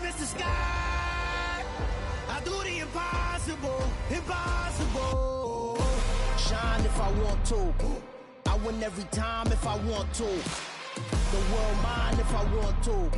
miss the sky. I do the impossible, impossible. Shine if I want to. I win every time if I want to. The world mine if I want to.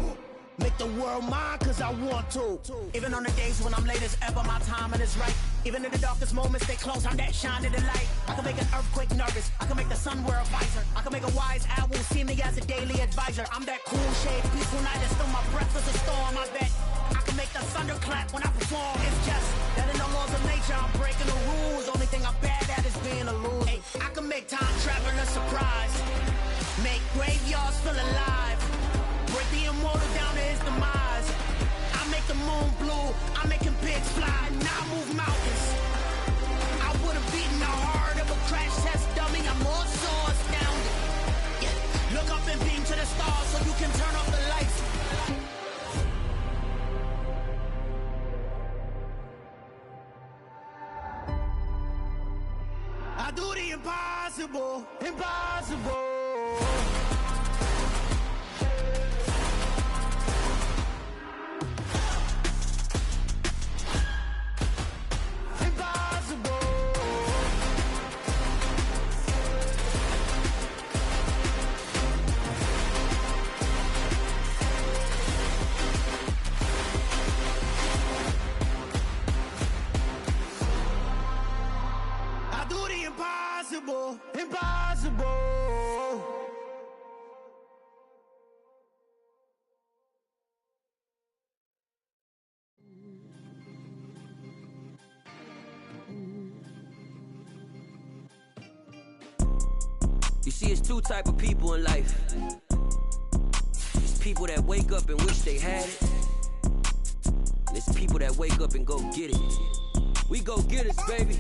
Make the world mine cause I want to. Even on the days when I'm late as ever, my timing is right. Even in the darkest moments, stay close, I'm that shine of the light. I can make an earthquake nervous, I can make the sun wear a visor. I can make a wise owl see me as a daily advisor. I'm that cool shade, peaceful night, and still my breath is a storm, I bet. I can make the thunder clap when I perform. It's just that in the laws of nature, I'm breaking the rules. Only thing I'm bad at is being a loser. Hey, I can make time travel a surprise. Make graveyards feel alive. Break the immortal down to his demise. I make the moon blue, I'm making pigs fly. Now I move mountains. I would have beaten the heart of a crash test dummy. I'm more so astounded. Yeah. Look up and beam to the stars so you can turn off the lights. I do the impossible, impossible. Impossible, impossible. You see, it's two type of people in life. It's people that wake up and wish they had it. And it's people that wake up and go get it. We go get it, baby.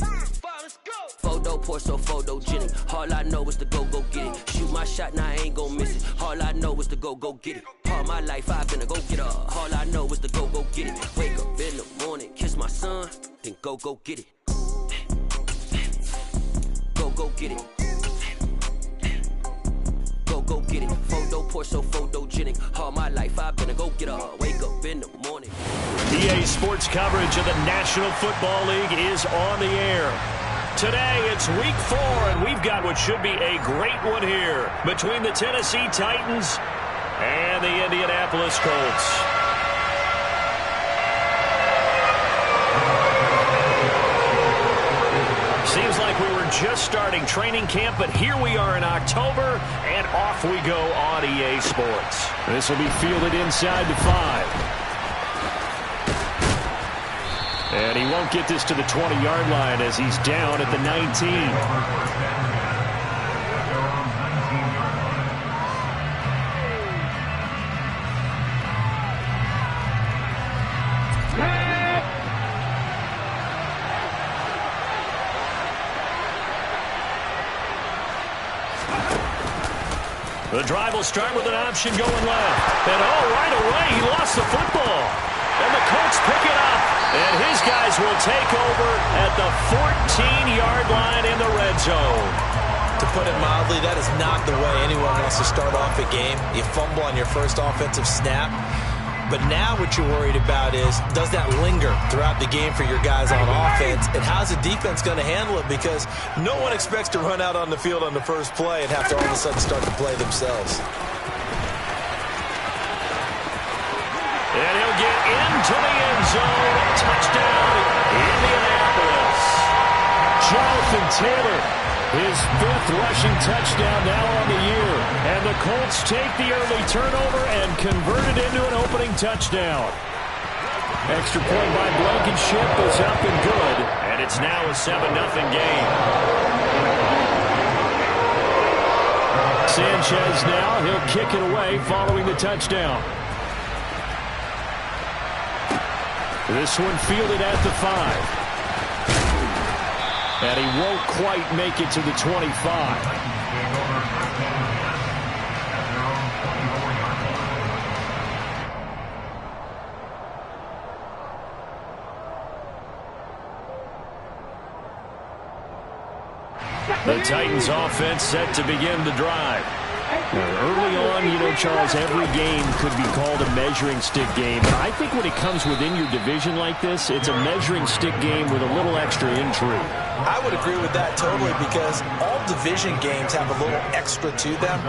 Photo poor, so photogenic. All I know is to go get it. Shoot my shot, now I ain't gon' miss it. All I know is to go get it. All my life I've been a go getter. All I know is to go get it. Wake up in the morning, kiss my son, then go get it. Go get it. Go get it. Photo poor, so photogenic. All my life I've been a go getter. Wake up in the morning. EA Sports coverage of the National Football League is on the air. Today, it's week 4, and we've got what should be a great one here between the Tennessee Titans and the Indianapolis Colts. Seems like we were just starting training camp, but here we are in October, and off we go on EA Sports. This will be fielded inside the 5. And he won't get this to the 20-yard line as he's down at the 19. The drive will start with an option going left. And right away, he lost the football. And the Colts pick it up. And his guys will take over at the 14-yard line in the red zone. To put it mildly, that is not the way anyone wants to start off a game. You fumble on your first offensive snap. But now what you're worried about is, does that linger throughout the game for your guys on offense? And how's the defense going to handle it? Because no one expects to run out on the field on the first play and have to all of a sudden start to play themselves. And he'll get into the end zone. Touchdown, Indianapolis. Jonathan Taylor, his 5th rushing touchdown now on the year. And the Colts take the early turnover and convert it into an opening touchdown. Extra point by Blankenship is up and good. And it's now a 7-0 game. Sanchez now, he'll kick it away following the touchdown. This one fielded at the 5. And he won't quite make it to the 25. The Titans offense set to begin the drive. Early on, you know, Charles, every game could be called a measuring stick game. But I think when it comes within your division like this, it's a measuring stick game with a little extra intrigue. I would agree with that totally, because all division games have a little extra to them.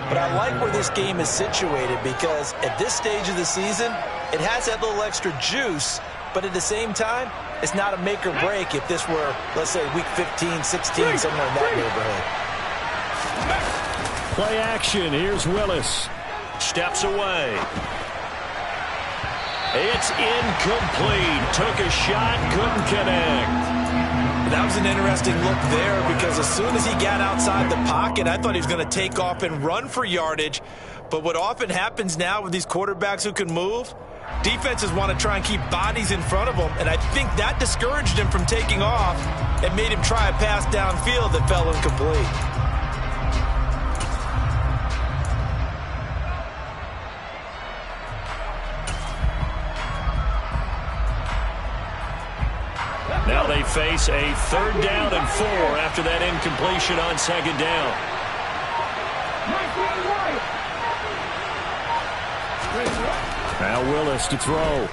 But I like where this game is situated, because at this stage of the season, it has that little extra juice. But at the same time, it's not a make or break if this were, let's say, week 15, 16, somewhere in that neighborhood. Play action. Here's Willis. Steps away. It's incomplete. Took a shot, couldn't connect. That was an interesting look there, because as soon as he got outside the pocket, I thought he was going to take off and run for yardage. But what often happens now with these quarterbacks who can move, defenses want to try and keep bodies in front of them, and I think that discouraged him from taking off and made him try a pass downfield that fell incomplete. Now they face a 3rd down and 4 after that incompletion on 2nd down. Now Willis to throw.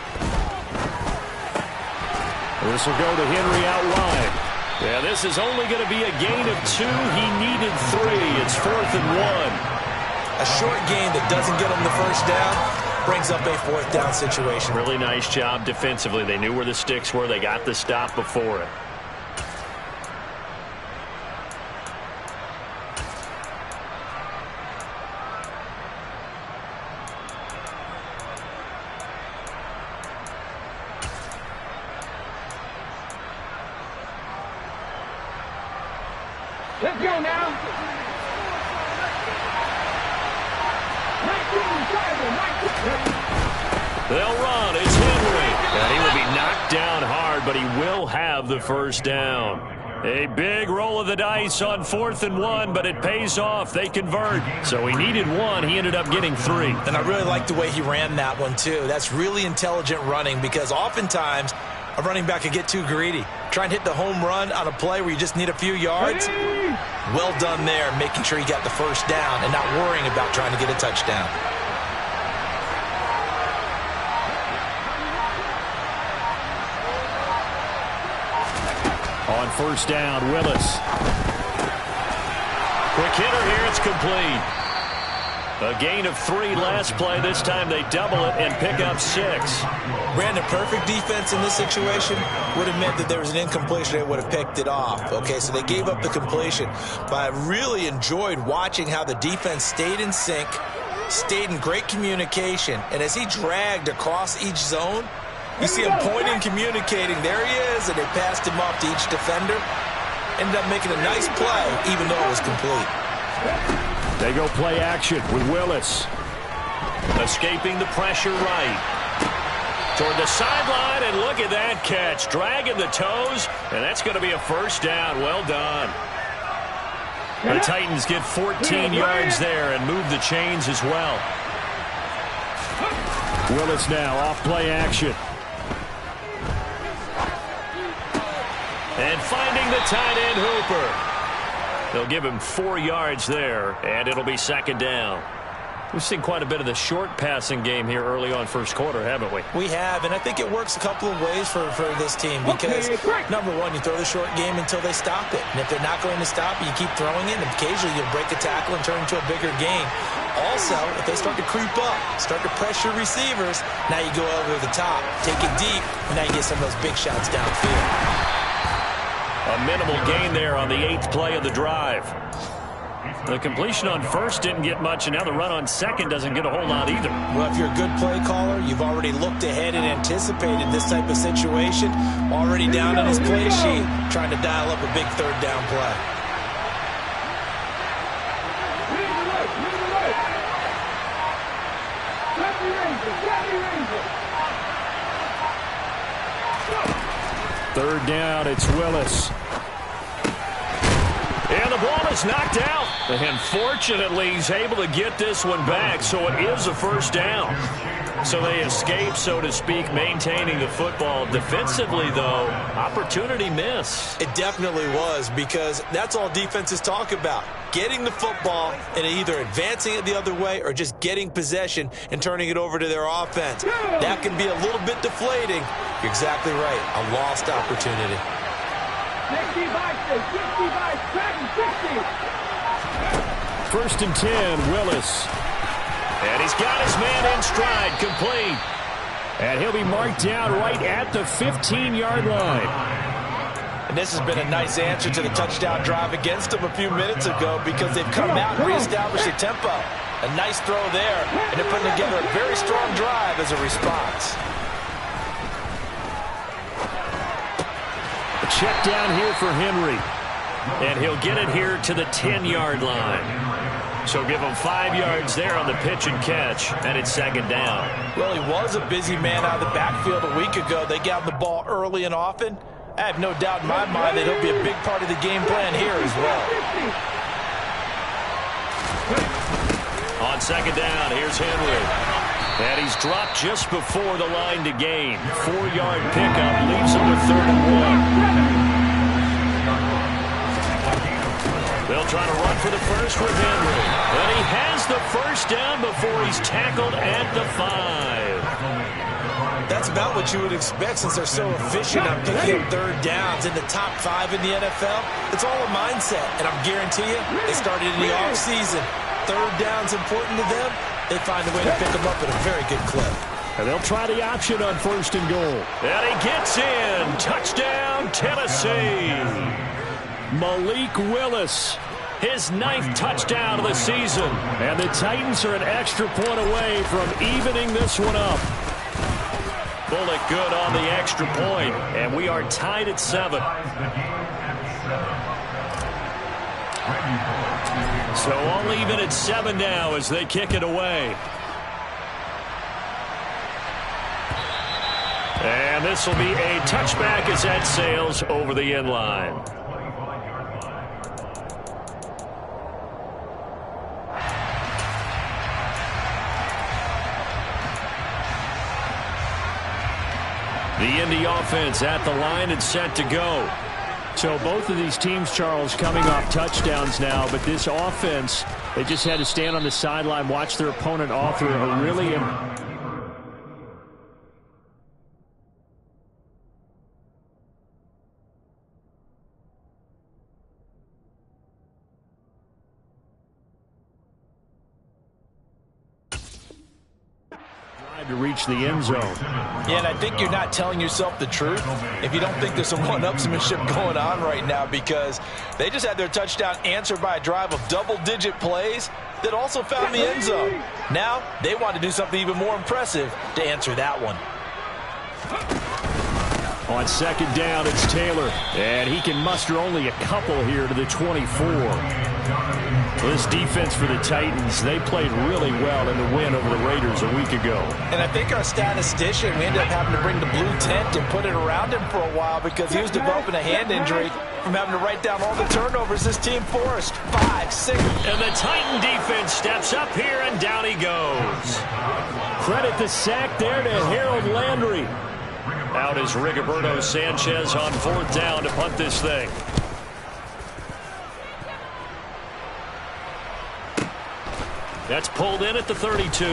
This will go to Henry out wide. Yeah, this is only going to be a gain of 2. He needed 3. It's 4th and 1. A short gain that doesn't get him the first down brings up a 4th down situation. Really nice job defensively. They knew where the sticks were. They got the stop before it. Let's go now. They'll run. It's Henry. And he will be knocked down hard, but he will have the first down. A big roll of the dice on 4th and 1, but it pays off. They convert. So he needed 1. He ended up getting 3. And I really like the way he ran that one, too. That's really intelligent running, because oftentimes a running back can get too greedy. Try and hit the home run on a play where you just need a few yards. Well done there, making sure he got the first down and not worrying about trying to get a touchdown. On 1st down, Willis. Quick hitter here. It's complete. A gain of 3 last play. This time they double it and pick up 6. Brandon, perfect defense in this situation would have meant that there was an incompletion. They would have picked it off. Okay, so they gave up the completion. But I really enjoyed watching how the defense stayed in sync, stayed in great communication. And as he dragged across each zone, you see him pointing, communicating. There he is, and they passed him off to each defender. Ended up making a nice play, even though it was complete. They go play action with Willis. Escaping the pressure right. Toward the sideline, and look at that catch. Dragging the toes, and that's going to be a first down. Well done. The Titans get 14 yards there and move the chains as well. Willis now off play action. And finding the tight end Hooper. They'll give him 4 yards there, and it'll be 2nd down. We've seen quite a bit of the short passing game here early on 1st quarter, haven't we? We have, and I think it works a couple of ways for this team, because, number one, you throw the short game until they stop it. And if they're not going to stop it, you keep throwing it, and occasionally you'll break a tackle and turn into a bigger game. Also, if they start to creep up, start to pressure receivers, now you go over the top, take it deep, and now you get some of those big shots downfield. A minimal gain there on the 8th play of the drive. The completion on 1st didn't get much, and now the run on 2nd doesn't get a whole lot either. Well, if you're a good play caller, you've already looked ahead and anticipated this type of situation. Already down on his play sheet, trying to dial up a big 3rd down play. Third down, it's Willis. And the ball is knocked out. And fortunately, he's able to get this one back, so it is a first down. So they escape, so to speak, maintaining the football. Defensively, though, opportunity miss. It definitely was, because that's all defenses talk about. Getting the football and either advancing it the other way or just getting possession and turning it over to their offense. That can be a little bit deflating. You're exactly right. A lost opportunity. 1st and 10, Willis. And he's got his man in stride, complete. And he'll be marked down right at the 15-yard line. And this has been a nice answer to the touchdown drive against them a few minutes ago, because they've come out and reestablished the tempo. A nice throw there, and they're putting together a very strong drive as a response. A check down here for Henry. And he'll get it here to the 10-yard line. So give him 5 yards there on the pitch and catch, and it's 2nd down. Well, he was a busy man out of the backfield a week ago. They got the ball early and often. I have no doubt in my mind that he'll be a big part of the game plan here as well. On 2nd down, here's Henry. And he's dropped just before the line to gain. 4-yard pickup leaves him with 3rd and 1. They'll try to run for the first with Henry. And he has the first down before he's tackled at the 5. That's about what you would expect, since they're so efficient on picking up 3rd downs in the top 5 in the NFL. It's all a mindset, and I guarantee you, they started in the offseason. 3rd down's important to them. They find a way to pick them up at a very good clip. And they'll try the option on 1st and goal. And he gets in. Touchdown, Tennessee. Malik Willis, his 9th touchdown of the season. And the Titans are an extra point away from evening this one up. Bullock good on the extra point, and we are tied at 7. So all even at 7 now as they kick it away. And this will be a touchback as that sails over the end line. The Indy offense at the line and set to go. So both of these teams, Charles, coming off touchdowns now, but this offense, they just had to stand on the sideline, watch their opponent author a really to reach the end zone. Yeah, and I think you're not telling yourself the truth if you don't think there's some one-upsmanship going on right now, because they just had their touchdown answered by a drive of double-digit plays that also found the end zone. Now, they want to do something even more impressive to answer that one. On 2nd down, it's Taylor, and he can muster only a couple here to the 24. This defense for the Titans, they played really well in the win over the Raiders a week ago. And I think our statistician, we ended up having to bring the blue tent and put it around him for a while, because he was developing a hand injury from having to write down all the turnovers this team forced. 5, 6. And the Titan defense steps up here, and down he goes. Credit the sack there to Harold Landry. Out is Rigoberto Sanchez on 4th down to punt this thing. That's pulled in at the 32.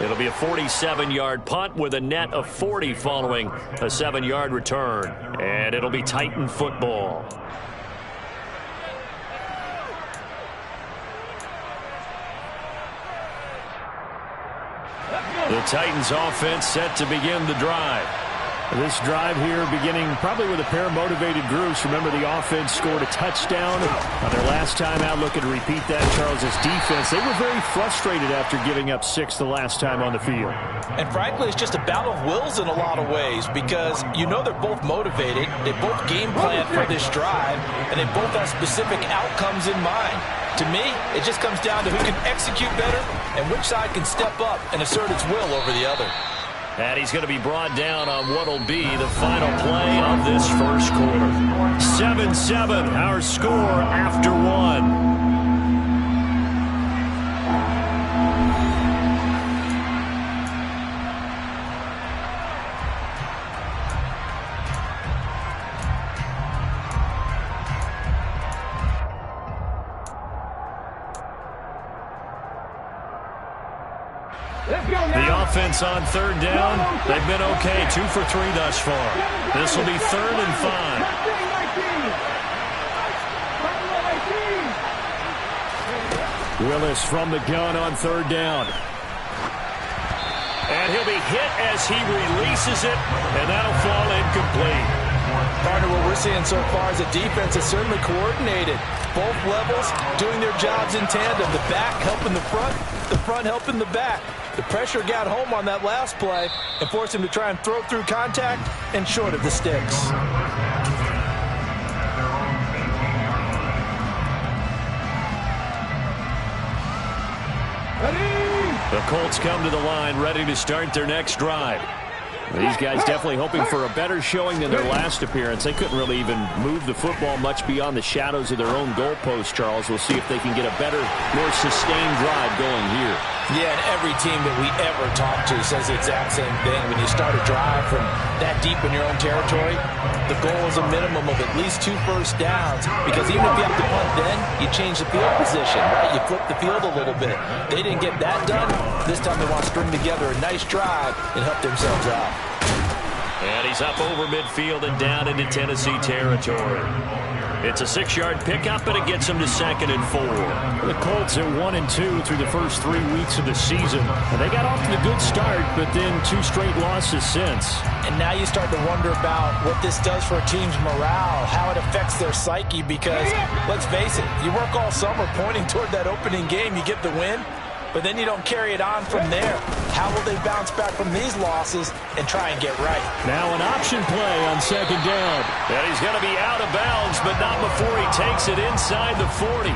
It'll be a 47-yard punt with a net of 40 following a 7-yard return. And it'll be Titan football. The Titans offense set to begin the drive. This drive here beginning probably with a pair of motivated groups. Remember, the offense scored a touchdown on their last time out. Looking to repeat that. Charles's defense, they were very frustrated after giving up 6 the last time on the field. And frankly, it's just a battle of wills in a lot of ways, because you know they're both motivated. They both game plan for this drive, and they both have specific outcomes in mind. To me, it just comes down to who can execute better and which side can step up and assert its will over the other. And he's going to be brought down on what will be the final play of this first quarter. 7-7, our score after 1. offense on third down. They've been okay, 2 for 3 thus far. This will be 3rd and 5. Willis from the gun on third down. And he'll be hit as he releases it, and that'll fall incomplete. Partner, what we're seeing so far is a defense that's certainly coordinated. Both levels doing their jobs in tandem. The back helping the front helping the back. The pressure got home on that last play and forced him to try and throw through contact and short of the sticks. The Colts come to the line ready to start their next drive. These guys definitely hoping for a better showing than their last appearance. They couldn't really even move the football much beyond the shadows of their own goalpost, Charles. We'll see if they can get a better, more sustained drive going here. Yeah, and every team that we ever talk to says the exact same thing. When you start a drive from that deep in your own territory, the goal is a minimum of at least 2 first downs, because even if you have to punt then, you change the field position, right? You flip the field a little bit. They didn't get that done. This time they want to string together a nice drive and help themselves out. And he's up over midfield and down into Tennessee territory. It's a 6-yard pickup, and it gets him to 2nd and 4. The Colts are 1-2 through the first 3 weeks of the season. And they got off to a good start, but then 2 straight losses since. And now you start to wonder about what this does for a team's morale, how it affects their psyche, because, let's face it, you work all summer pointing toward that opening game, you get the win, but then you don't carry it on from there. How will they bounce back from these losses and try and get right? Now an option play on 2nd down. And he's going to be out of bounds, but not before he takes it inside the 40.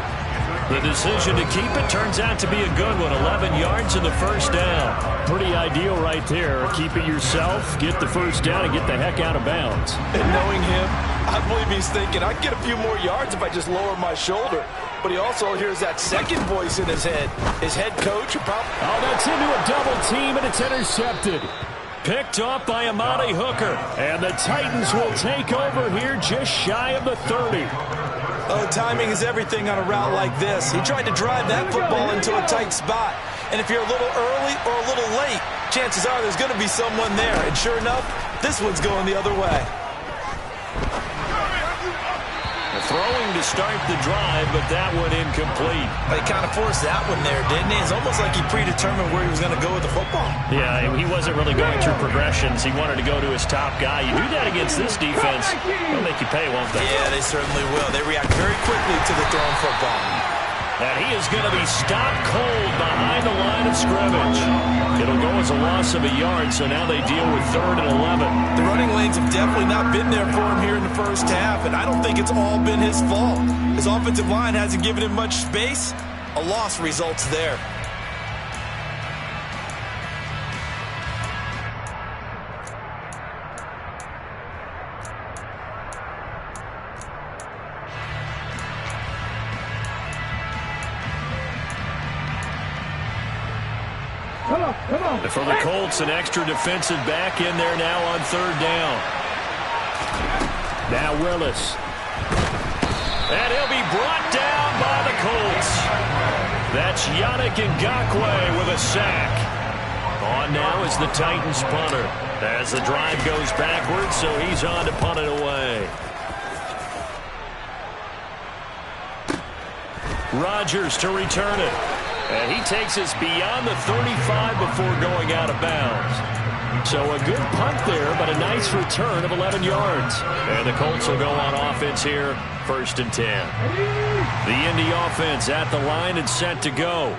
The decision to keep it turns out to be a good one. 11 yards in the first down. Pretty ideal right there. Keep it yourself, get the first down, and get the heck out of bounds. And knowing him, I believe he's thinking, I can get a few more yards if I just lower my shoulder. But he also hears that second voice in his head. His head coach. Oh, that's into a double team, and it's intercepted. Picked off by Amani Hooker. And the Titans will take over here just shy of the 30. Oh, timing is everything on a route like this. He tried to drive that football into a tight spot. And if you're a little early or a little late, chances are there's going to be someone there. And sure enough, this one's going the other way. Throwing to start the drive, but that one incomplete. He kind of forced that one there, didn't he? It's almost like he predetermined where he was going to go with the football. Yeah, he wasn't really going through progressions. He wanted to go to his top guy. You do that against this defense, they'll make you pay, won't they? Yeah, they certainly will. They react very quickly to the thrown football. And he is going to be stopped cold behind the line of scrimmage. It'll go as a loss of a yard, so now they deal with 3rd and 11. The running lanes have definitely not been there for him here in the first half, and I don't think it's all been his fault. His offensive line hasn't given him much space. A loss results there. For the Colts, an extra defensive back in there now on 3rd down. Now Willis. And he'll be brought down by the Colts. That's Yannick Ngakoue with a sack. On now is the Titans punter. As the drive goes backwards, so he's on to punt it away. Rodgers to return it. And he takes us beyond the 35 before going out of bounds. So a good punt there, but a nice return of 11 yards. And the Colts will go on offense here, 1st and 10. The Indy offense at the line and set to go.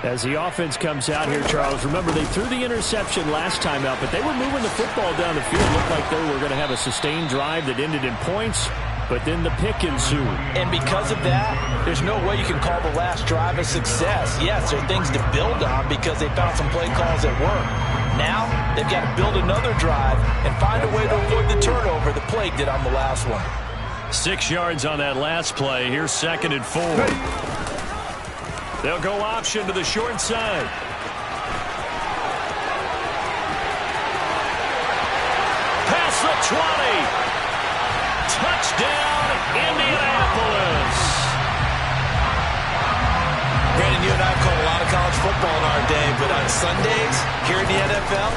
As the offense comes out here, Charles, remember they threw the interception last time out, but they were moving the football down the field. Looked like they were going to have a sustained drive that ended in points. But then the pick ensued. And because of that, there's no way you can call the last drive a success. Yes, there are things to build on because they found some play calls that work. Now, they've got to build another drive and find a way to avoid the turnover that plagued it on the last one. 6 yards on that last play. Here's 2nd and 4. They'll go option to the short side. Past the 20. Touchdown, Indianapolis. Brandon, you and I have called a lot of of college football in our day, but on Sundays, here in the NFL,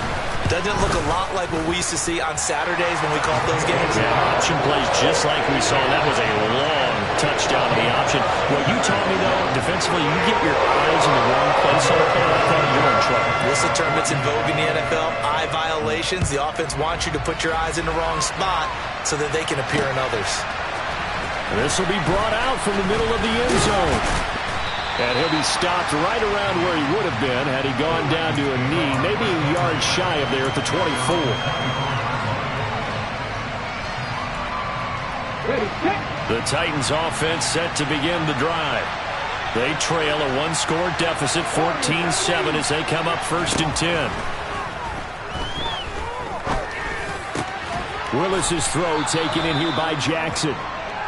doesn't it look a lot like what we used to see on Saturdays when we called those games? Yeah, option plays just like we saw. That was a long touchdown to the option. What you taught me, though, defensively, you get your eyes in the wrong place on the play like that, you're in trouble. What's the term that's in vogue in the NFL? Eye violations. The offense wants you to put your eyes in the wrong spot so that they can appear in others. This will be brought out from the middle of the end zone. And he'll be stopped right around where he would have been had he gone down to a knee, maybe a yard shy of there at the 24. The Titans offense set to begin the drive. They trail a one-score deficit, 14-7, as they come up 1st and 10. Willis's throw taken in here by Jackson.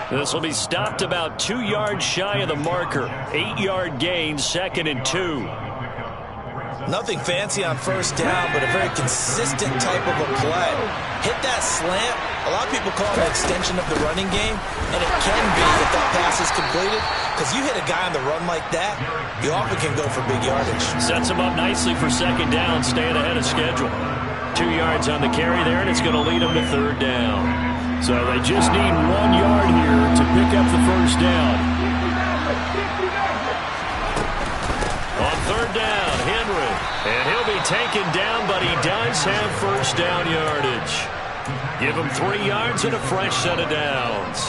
This will be stopped about 2 yards shy of the marker. 8-yard gain, 2nd and 2. Nothing fancy on 1st down, but a very consistent type of a play. Hit that slant. A lot of people call it an extension of the running game, and it can be if that pass is completed, because you hit a guy on the run like that, you often can go for big yardage. Sets him up nicely for 2nd down, staying ahead of schedule. 2 yards on the carry there, and it's going to lead them to 3rd down. So they just need 1 yard here to pick up the 1st down. On 3rd down, Henry. And he'll be taken down, but he does have 1st down yardage. Give him 3 yards and a fresh set of downs.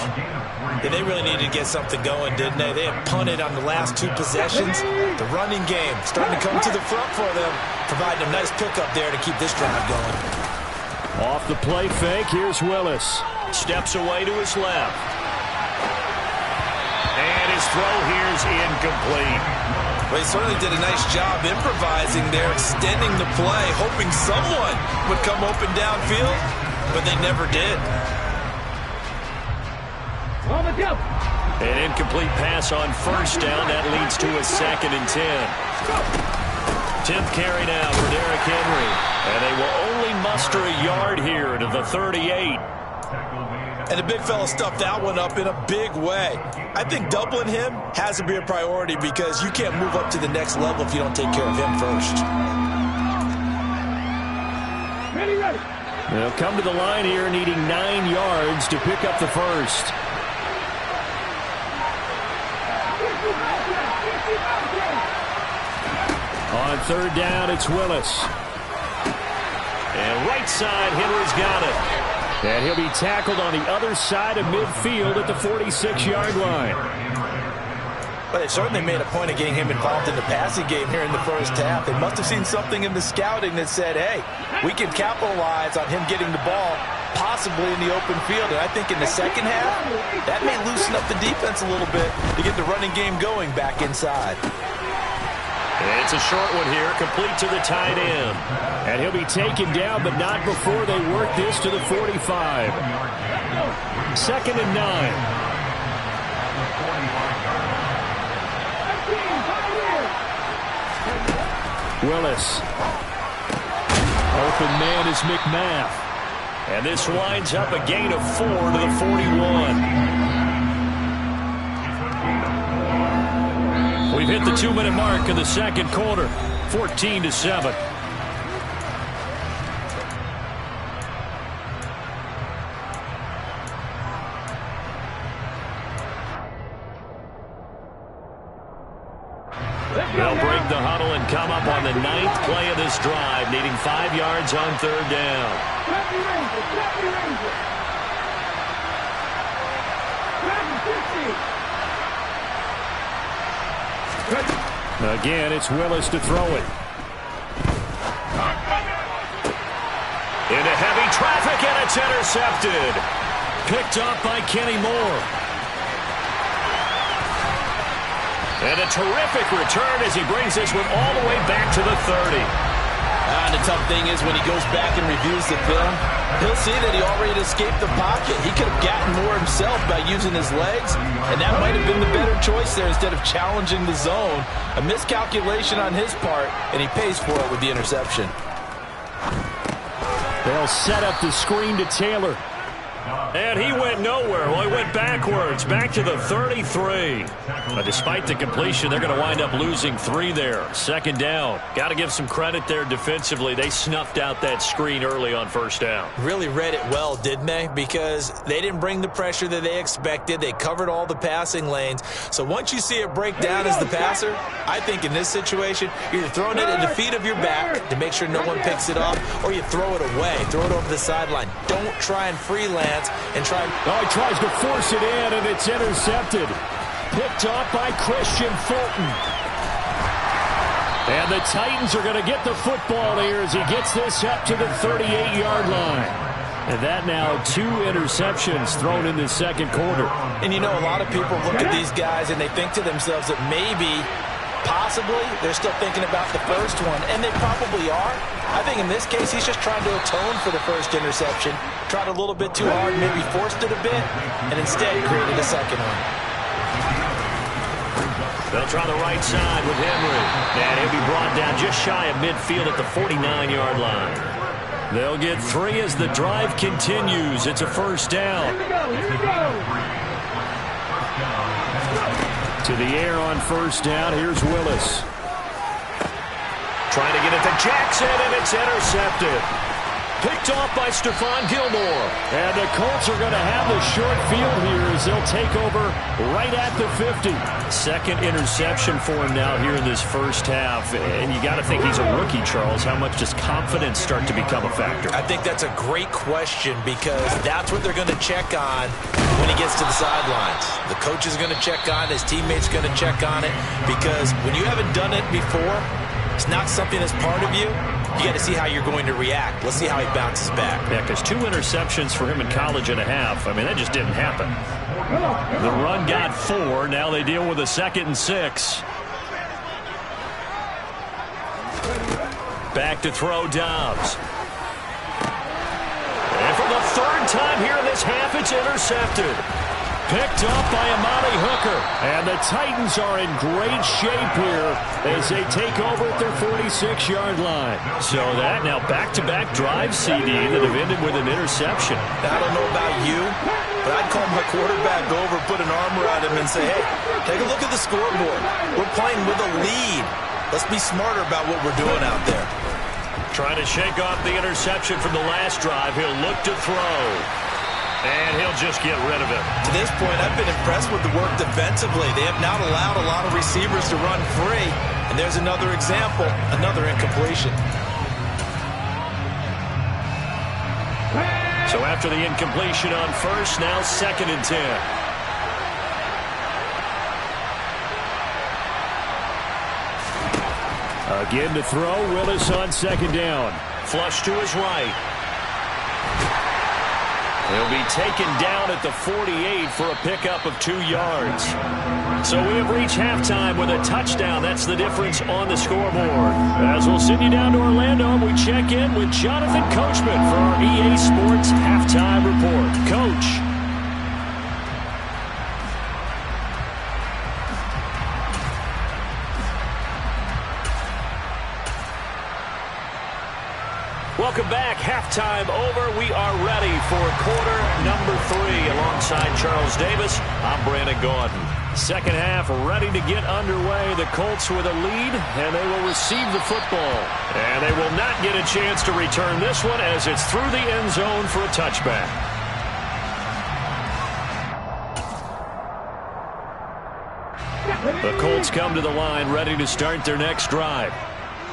Yeah, they really needed to get something going, didn't they? They had punted on the last 2 possessions. The running game starting to come to the front for them, providing a nice pickup there to keep this drive going. Off the play fake, here's Willis. Steps away to his left. And his throw here's incomplete. Well, he certainly did a nice job improvising there, extending the play, hoping someone would come open downfield, but they never did. An incomplete pass on 1st down. That leads to a 2nd and 10. 10th carry now for Derrick Henry. And they will only muster a yard here to the 38. And the big fella stuffed that one up in a big way. I think doubling him has to be a priority because you can't move up to the next level if you don't take care of him first. They'll come to the line here needing 9 yards to pick up the 1st. On 3rd down, it's Willis. And right side, Henry's got it. And he'll be tackled on the other side of midfield at the 46-yard line. But they certainly made a point of getting him involved in the passing game here in the 1st half. They must have seen something in the scouting that said, hey, we can capitalize on him getting the ball possibly in the open field. And I think in the 2nd half, that may loosen up the defense a little bit to get the running game going back inside. It's a short one here, complete to the tight end. And he'll be taken down, but not before they work this to the 45. 2nd and 9. Willis. Open man is McMath. And this winds up a gain of 4 to the 41. We've hit the 2-minute mark of the 2nd quarter, 14-7. They'll break the huddle and come up on the 9th play of this drive, needing 5 yards on 3rd down. Again, it's Willis to throw it. Into heavy traffic, and it's intercepted. Picked up by Kenny Moore. And a terrific return as he brings this one all the way back to the 30. And the tough thing is when he goes back and reviews the film, he'll see that he already escaped the pocket. He could have gotten more himself by using his legs, and that might have been the better choice there instead of challenging the zone. A miscalculation on his part, and he pays for it with the interception. They'll set up the screen to Taylor. And he went nowhere. Well, he went backwards, back to the 33. But despite the completion, they're going to wind up losing 3 there. Second down. Got to give some credit there defensively. They snuffed out that screen early on first down. Really read it well, didn't they? Because they didn't bring the pressure that they expected. They covered all the passing lanes. So once you see it break down as the passer, I think in this situation, you're either throwing it at the feet of your back to make sure no one picks it up, or you throw it away. Throw it over the sideline. Don't try and freelance and try. Oh, he tries to force it in, and it's intercepted. Picked off by Christian Fulton. And the Titans are going to get the football here as he gets this up to the 38-yard line. And that now 2 interceptions thrown in the second quarter. And you know, a lot of people look at these guys and they think to themselves that maybe, possibly, they're still thinking about the first one, and they probably are. I think in this case, he's just trying to atone for the first interception. Tried a little bit too hard, maybe forced it a bit, and instead created a second one. They'll try the right side with Henry. And he'll be brought down just shy of midfield at the 49-yard line. They'll get 3 as the drive continues. It's a first down. To the air on first down. Here's Willis. Trying to get it to Jackson, and it's intercepted. Picked off by Stephon Gilmore. And the Colts are going to have the short field here as they'll take over right at the 50. Second interception for him now here in this first half. And you got to think he's a rookie, Charles. How much does confidence start to become a factor? I think that's a great question because that's what they're going to check on when he gets to the sidelines. The coach is going to check on it. His teammates going to check on it because when you haven't done it before, it's not something that's part of you. You got to see how you're going to react. Let's see how he bounces back. Yeah, because 2 interceptions for him in college and a half. I mean, that just didn't happen. The run got 4. Now they deal with a 2nd and 6. Back to throw Dobbs. And for the 3rd time here in this half, it's intercepted. Picked up by Amani Hooker. And the Titans are in great shape here as they take over at their 46-yard line. So that now back-to-back drive CD that have ended with an interception. I don't know about you, but I'd call my quarterback over, put an arm around him, and say, hey, take a look at the scoreboard. We're playing with a lead. Let's be smarter about what we're doing out there. Trying to shake off the interception from the last drive. He'll look to throw. And he'll just get rid of it. To this point, I've been impressed with the work defensively. They have not allowed a lot of receivers to run free. And there's another example, another incompletion. So after the incompletion on first, now 2nd and 10. Again to throw, Willis on 2nd down. Flush to his right. He'll be taken down at the 48 for a pickup of 2 yards. So we have reached halftime with a touchdown. That's the difference on the scoreboard. As we'll send you down to Orlando, we check in with Jonathan Coachman for our EA Sports Halftime Report. Coach. Welcome back. Halftime over. We are ready for quarter number 3. Alongside Charles Davis, I'm Brandon Gordon. Second half ready to get underway. The Colts with a lead, and they will receive the football. And they will not get a chance to return this one as it's through the end zone for a touchback. The Colts come to the line ready to start their next drive.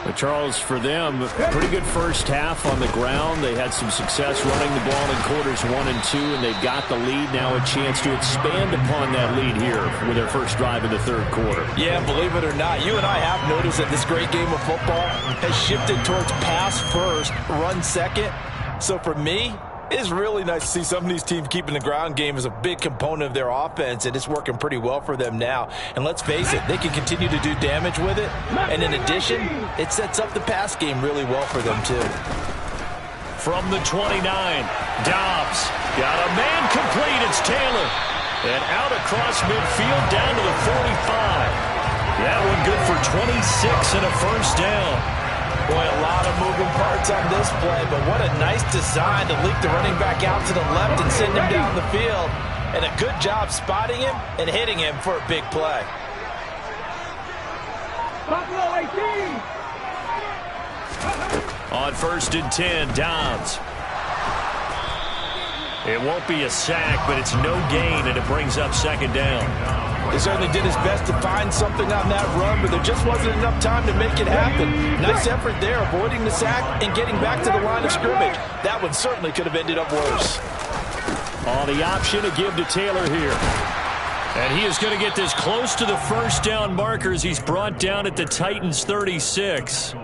But Charles, for them, pretty good first half on the ground. They had some success running the ball in quarters 1 and 2, and they've got the lead. Now a chance to expand upon that lead here with their first drive in the 3rd quarter. Yeah, believe it or not, you and I have noticed that this great game of football has shifted towards pass first, run second. So for me, it's really nice to see some of these teams keeping the ground game as a big component of their offense, and it's working pretty well for them now. And let's face it, they can continue to do damage with it. And in addition, it sets up the pass game really well for them, too. From the 29, Dobbs got a man complete. It's Taylor. And out across midfield down to the 45. That one good for 26 and a first down. Boy, a lot of moving parts on this play, but what a nice design to leak the running back out to the left and send him down the field. And a good job spotting him and hitting him for a big play. On 1st and 10, Downs. It won't be a sack, but it's no gain, and it brings up 2nd down. He certainly did his best to find something on that run, but there just wasn't enough time to make it happen. Nice effort there, avoiding the sack and getting back to the line of scrimmage. That one certainly could have ended up worse. The option to give to Taylor here. And he is going to get this close to the 1st down markers. He's brought down at the Titans' 36.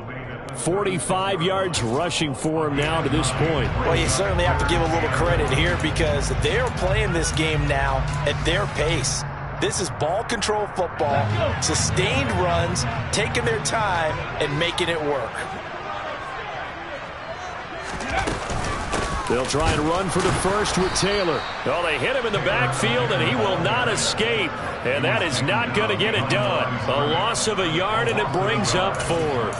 45 yards rushing for him now to this point. Well, you certainly have to give a little credit here because they're playing this game now at their pace. This is ball control football, sustained runs, taking their time and making it work. They'll try and run for the 1st with Taylor. Oh, they hit him in the backfield, and he will not escape. And that is not going to get it done. A loss of a yard, and it brings up 4th.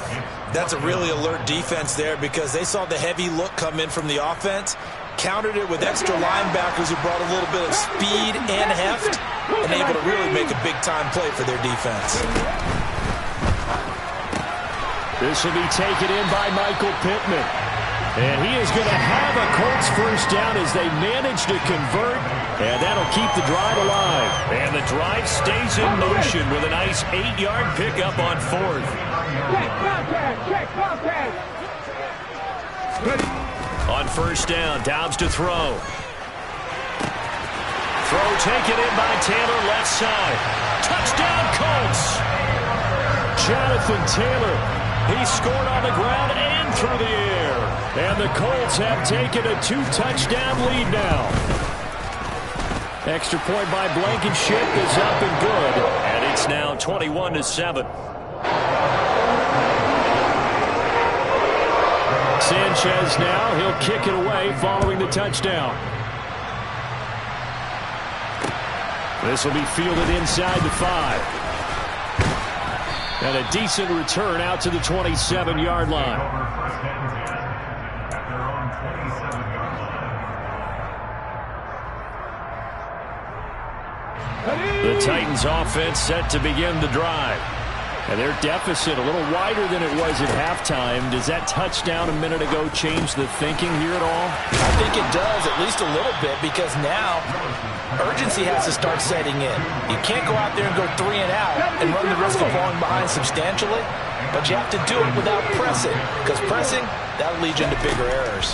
That's a really alert defense there because they saw the heavy look come in from the offense, countered it with extra linebackers who brought a little bit of speed and heft, and able to really make a big-time play for their defense. This will be taken in by Michael Pittman. And he is going to have a Colts 1st down as they manage to convert, and that'll keep the drive alive. And the drive stays in motion with a nice 8-yard pickup on 4th. On 1st down, Downs to throw. Throw taken in by Taylor, left side. Touchdown, Colts! Jonathan Taylor, he scored on the ground and through the air. And the Colts have taken a 2-touchdown lead now. Extra point by Blankenship is up and good. And it's now 21-7. Sanchez now, he'll kick it away following the touchdown. This will be fielded inside the 5. And a decent return out to the 27-yard line. The Titans offense set to begin the drive. And their deficit a little wider than it was at halftime. Does that touchdown a minute ago change the thinking here at all? I think it does, at least a little bit, because now urgency has to start setting in. You can't go out there and go 3 and out and run the risk of falling behind substantially, but you have to do it without pressing, because pressing, that'll lead you into bigger errors.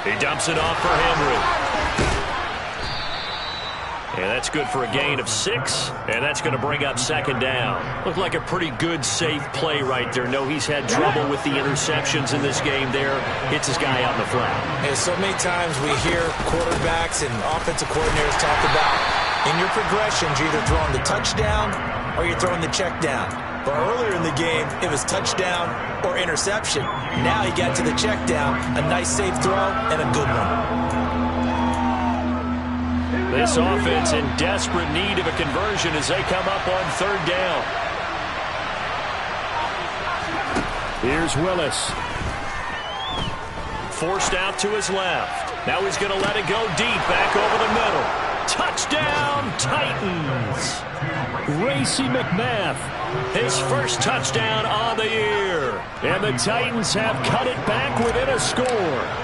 He dumps it off for Henry. And that's good for a gain of 6, and that's going to bring up 2nd down. Looked like a pretty good, safe play right there. No, he's had trouble with the interceptions in this game there. Hits his guy out in the flat. And so many times we hear quarterbacks and offensive coordinators talk about in your progressions, you're either throwing the touchdown or you're throwing the check down. But earlier in the game, it was touchdown or interception. Now he got to the check down, a nice safe throw, and a good one. This offense in desperate need of a conversion as they come up on 3rd down. Here's Willis. Forced out to his left. Now he's going to let it go deep back over the middle. Touchdown, Titans! Racy McMath, his 1st touchdown on the year. And the Titans have cut it back within a score.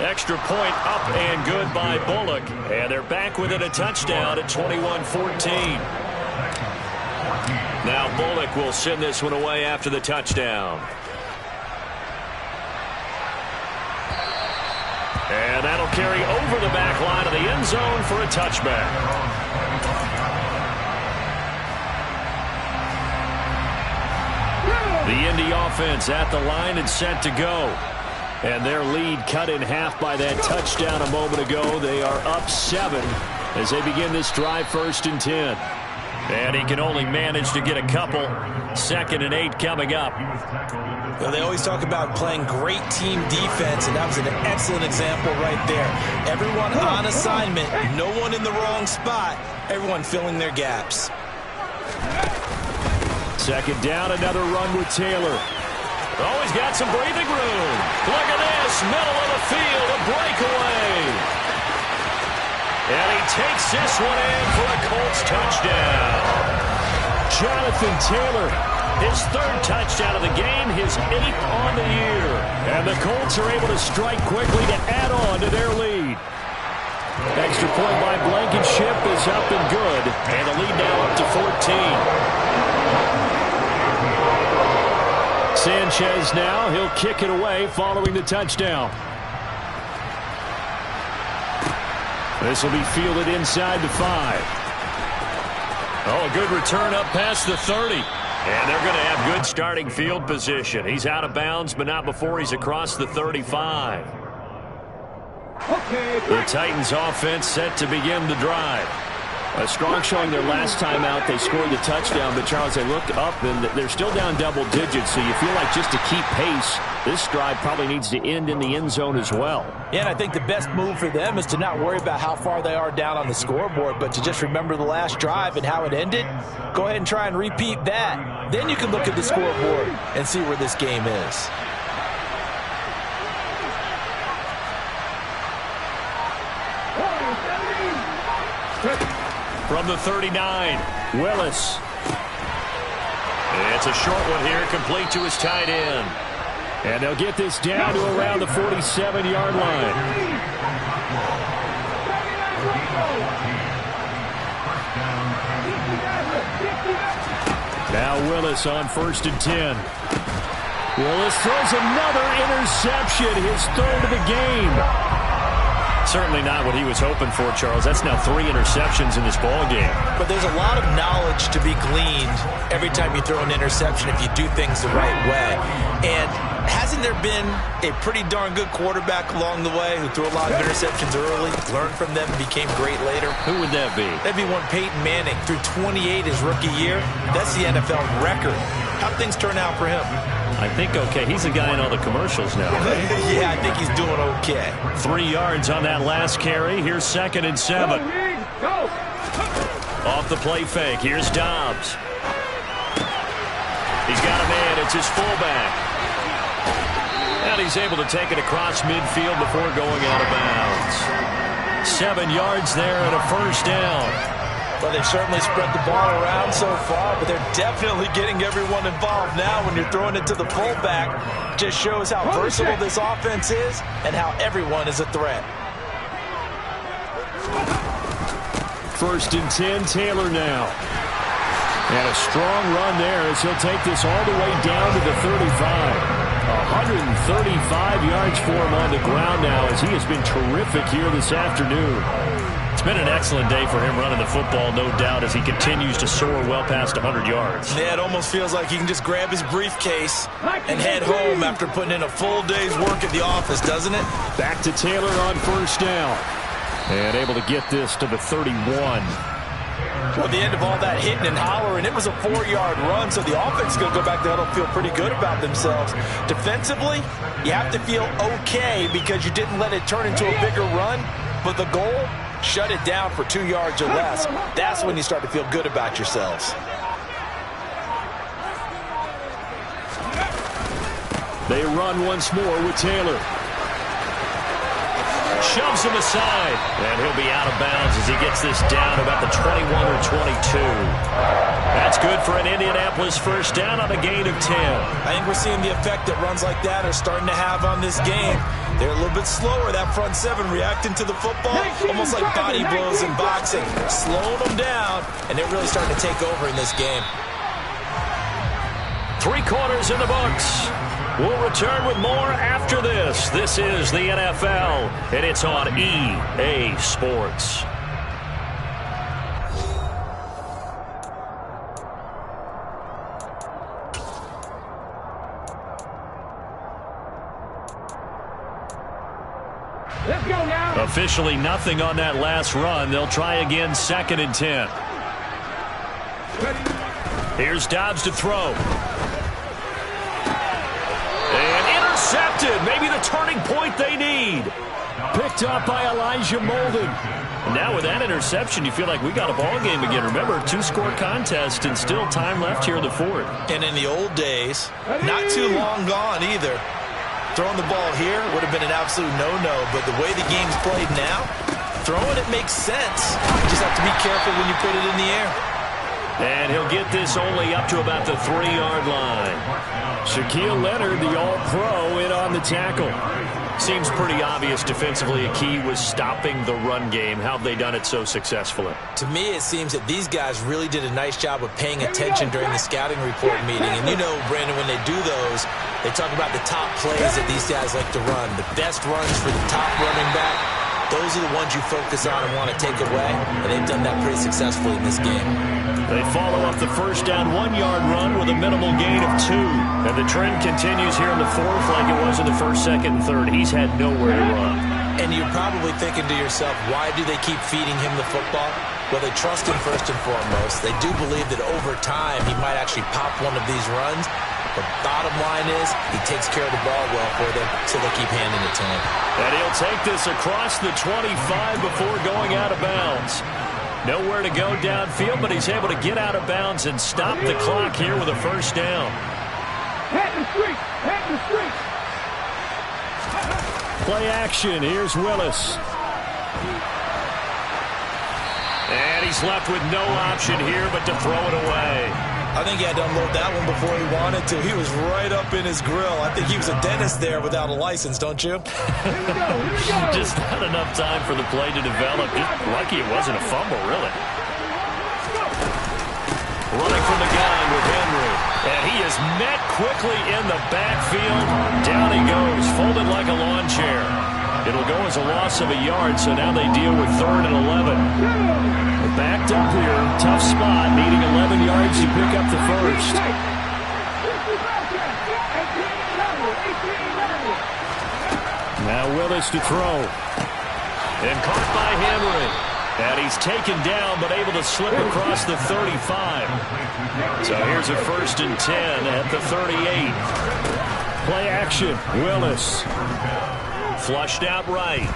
Extra point up and good by Bullock. And they're back within a touchdown at 21-14. Now Bullock will send this one away after the touchdown. And that'll carry over the back line of the end zone for a touchback. The Indy offense at the line and set to go. And their lead cut in half by that touchdown a moment ago. They are up 7 as they begin this drive 1st and 10. And he can only manage to get a couple. 2nd and 8 coming up. Well, they always talk about playing great team defense, and that was an excellent example right there. Everyone on assignment, no one in the wrong spot, everyone filling their gaps. 2nd down, another run with Taylor. Oh, he's got some breathing room. Look at this, middle of the field, a breakaway. And he takes this one in for a Colts touchdown. Jonathan Taylor, his 3rd touchdown of the game, his 8th on the year. And the Colts are able to strike quickly to add on to their lead. Extra point by Blankenship is up and good. And the lead now up to 14. Sanchez now, he'll kick it away following the touchdown. This will be fielded inside the 5. Oh, a good return up past the 30. And they're going to have good starting field position. He's out of bounds, but not before he's across the 35. The Titans offense set to begin the drive. A strong showing their last time out. They scored the touchdown, but Charles, they looked up and they're still down double digits, so you feel like just to keep pace, this drive probably needs to end in the end zone as well. Yeah, and I think the best move for them is to not worry about how far they are down on the scoreboard, but to just remember the last drive and how it ended. Go ahead and try and repeat that. Then you can look at the scoreboard and see where this game is. From the 39, Willis. It's a short one here, complete to his tight end. And they'll get this down to around the 47-yard line. Now Willis on 1st and 10. Willis throws another interception, his 3rd of the game. Certainly not what he was hoping for, Charles. That's now 3 interceptions in this ball game. But there's a lot of knowledge to be gleaned every time you throw an interception if you do things the right way. And hasn't there been a pretty darn good quarterback along the way who threw a lot of interceptions early, learned from them, and became great later? Who would that be? That'd be one Peyton Manning. Threw 28 his rookie year. That's the NFL record. How'd things turn out for him? I think okay. He's the guy in all the commercials now. Yeah, I think he's doing okay. 3 yards on that last carry. Here's 2nd and 7. Off the play fake. Here's Dobbs. He's got a man. It's his fullback. And he's able to take it across midfield before going out of bounds. 7 yards there and a 1st down. Well, they've certainly spread the ball around so far, but they're definitely getting everyone involved now when you're throwing it to the fullback. Just shows how versatile this offense is and how everyone is a threat. 1st and 10, Taylor now. And a strong run there as he'll take this all the way down to the 35. 135 yards for him on the ground now as he has been terrific here this afternoon. It's been an excellent day for him running the football, no doubt, as he continues to soar well past 100 yards. Yeah, it almost feels like he can just grab his briefcase and head home after putting in a full day's work at the office, doesn't it? Back to Taylor on 1st down. And able to get this to the 31. Well, at the end of all that hitting and hollering, it was a 4-yard run, so the offense is going to go back there and feel pretty good about themselves. Defensively, you have to feel okay because you didn't let it turn into a bigger run, but the goal, shut it down for 2 yards or less. That's when you start to feel good about yourselves. They run once more with Taylor. Shoves him aside, and he'll be out of bounds as he gets this down about the 21 or 22. That's good for an Indianapolis 1st down on a gain of 10. I think we're seeing the effect that runs like that are starting to have on this game. They're a little bit slower, that front 7, reacting to the football, almost like body blows in boxing, slowing them down, and they're really starting to take over in this game. 3 quarters in the books. We'll return with more after this. This is the NFL, and it's on EA Sports. Let's go now. Officially nothing on that last run. They'll try again 2nd and 10. Here's Dobbs to throw. And intercepted. Maybe the turning point they need. Picked up by Elijah Molden. And now with that interception, you feel like we got a ball game again. Remember, 2-score contest and still time left here in the fourth. And in the old days, not too long gone either, throwing the ball here would have been an absolute no-no. But the way the game's played now, throwing it makes sense. You just have to be careful when you put it in the air. And he'll get this only up to about the 3-yard line. Shaquille Leonard, the all-pro, in on the tackle. Seems pretty obvious defensively a key was stopping the run game. How have they done it so successfully? To me, it seems that these guys really did a nice job of paying attention during the scouting report meeting. And you know, Brandon, when they do those, they talk about the top plays that these guys like to run. The best runs for the top running back. Those are the ones you focus on and want to take away. And they've done that pretty successfully in this game. They follow up the first down 1-yard run with a minimal gain of 2. And the trend continues here in the fourth like it was in the first, second, and third. He's had nowhere to run. And you're probably thinking to yourself, why do they keep feeding him the football? Well, they trust him first and foremost. They do believe that over time he might actually pop one of these runs. The bottom line is he takes care of the ball well for them, so they keep handing it to him. And he'll take this across the 25 before going out of bounds. Nowhere to go downfield, but he's able to get out of bounds and stop the clock here with a first down. Play action. Here's Willis. And he's left with no option here but to throw it away. I think he had to unload that one before he wanted to. He was right up in his grill. I think he was a dentist there without a license, don't you? Just not enough time for the play to develop. Just lucky it wasn't a fumble, really. Running from the gun with Henry. And he is met quickly in the backfield. Down he goes, folded like a lawn chair. It'll go as a loss of a yard, so now they deal with 3rd and 11. They're backed up here, tough spot, needing 11 yards to pick up the first. Now Willis to throw. And caught by Henry. And he's taken down, but able to slip across the 35. So here's a 1st and 10 at the 38. Play action, Willis. Flushed out right.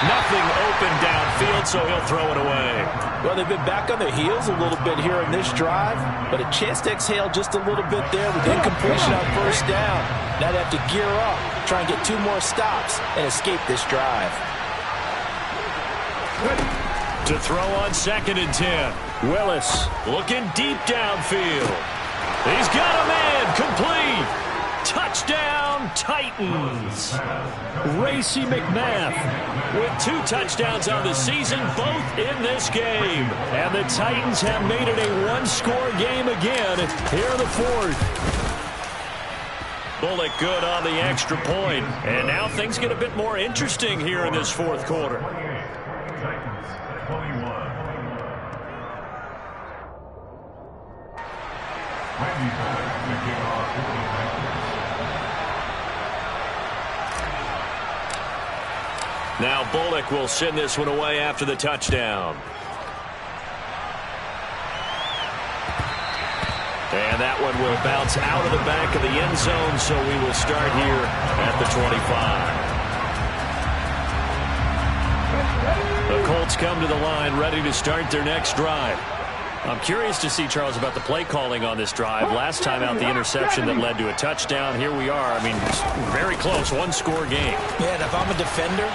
Nothing open downfield, so he'll throw it away. Well, they've been back on their heels a little bit here in this drive, but a chance to exhale just a little bit there with incompletion on first down. Now they have to gear up, try and get 2 more stops, and escape this drive. To throw on 2nd and 10. Willis looking deep downfield. He's got a man complete. Touchdown, Titans. Racy McMath with 2 touchdowns on the season, both in this game. And the Titans have made it a 1-score game again here in the fourth. Bullock good on the extra point. And now things get a bit more interesting here in this fourth quarter. Now Bullock will send this one away after the touchdown. And that one will bounce out of the back of the end zone, so we will start here at the 25. The Colts come to the line ready to start their next drive. I'm curious to see, Charles, about the play calling on this drive. Last time out, the interception that led to a touchdown. Here we are. I mean, very close, 1-score game. Yeah, and if I'm a defender,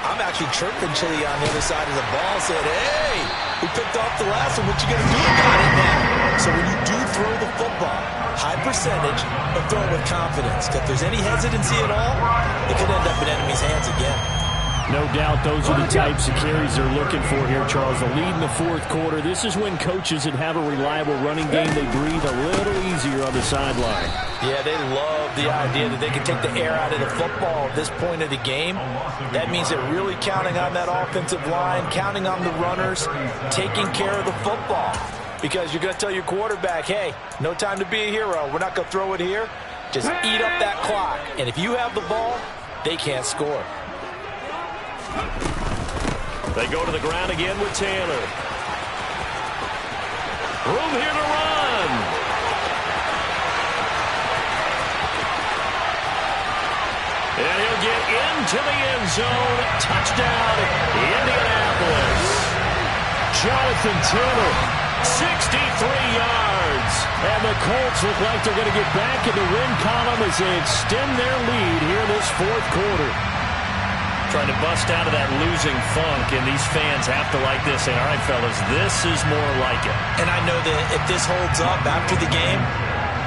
I'm actually chirping Chili on the other side of the ball, saying, hey, we picked off the last one. What you going to do about it now? So when you do throw the football, high percentage, but throw it with confidence. If there's any hesitancy at all, it could end up in enemy's hands again. No doubt those are the types of carries they're looking for here, Charles. The lead in the fourth quarter. This is when coaches that have a reliable running game, they breathe a little easier on the sideline. Yeah, they love the idea that they can take the air out of the football at this point of the game. That means they're really counting on that offensive line, counting on the runners, taking care of the football. Because you're going to tell your quarterback, hey, no time to be a hero. We're not going to throw it here. Just eat up that clock. And if you have the ball, they can't score. They go to the ground again with Taylor. Room here to run. And he'll get into the end zone. Touchdown, Indianapolis. Jonathan Taylor, 63 yards. And the Colts look like they're going to get back in the win column as they extend their lead here this fourth quarter. Trying to bust out of that losing funk, and these fans have to like this. And, all right, fellas, this is more like it. And I know that if this holds up after the game,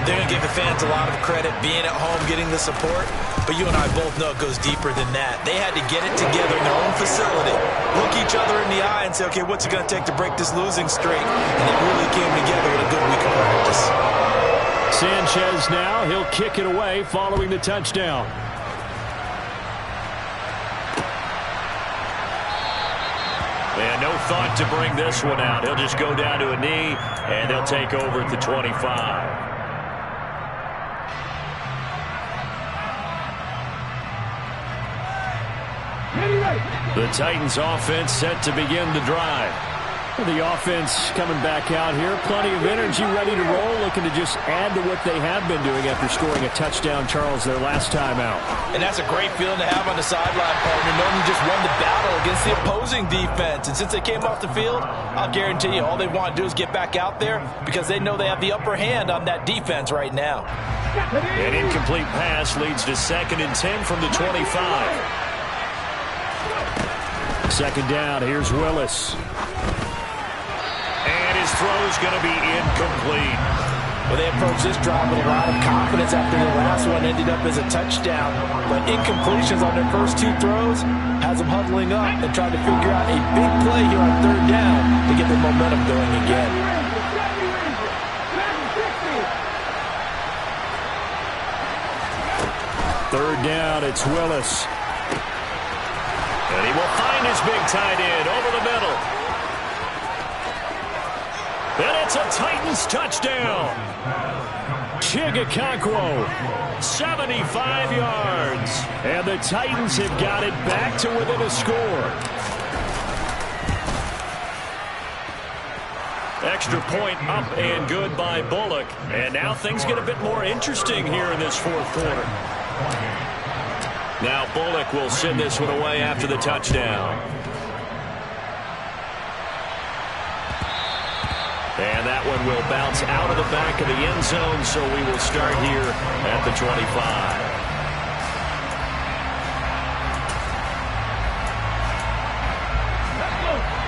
they're going to give the fans a lot of credit, being at home, getting the support. But you and I both know it goes deeper than that. They had to get it together in their own facility, look each other in the eye and say, okay, what's it going to take to break this losing streak? And it really came together with a good week of practice. Sanchez now, he'll kick it away following the touchdown. And no thought to bring this one out. He'll just go down to a knee, and they'll take over at the 25. The Titans offense set to begin the drive. The offense coming back out here. Plenty of energy, ready to roll, looking to just add to what they have been doing after scoring a touchdown, Charles, their last time out. And that's a great feeling to have on the sideline, partner, knowing you just won the battle against the opposing defense. And since they came off the field, I'll guarantee you all they want to do is get back out there because they know they have the upper hand on that defense right now. An incomplete pass leads to 2nd and 10 from the 25. Second down, here's Willis. And his throw's going to be incomplete. Well, they approached this drive with a lot of confidence after the last one ended up as a touchdown. But incompletions on their first 2 throws has them huddling up and trying to figure out a big play here on 3rd down to get the momentum going again. Third down, it's Willis. And he will find his big tight end over the middle. And it's a Titans touchdown. Chigakonkwo, 75 yards. And the Titans have got it back to within a score. Extra point up and good by Bullock. And now things get a bit more interesting here in this fourth quarter. Now Bullock will send this one away after the touchdown. And that one will bounce out of the back of the end zone, so we will start here at the 25.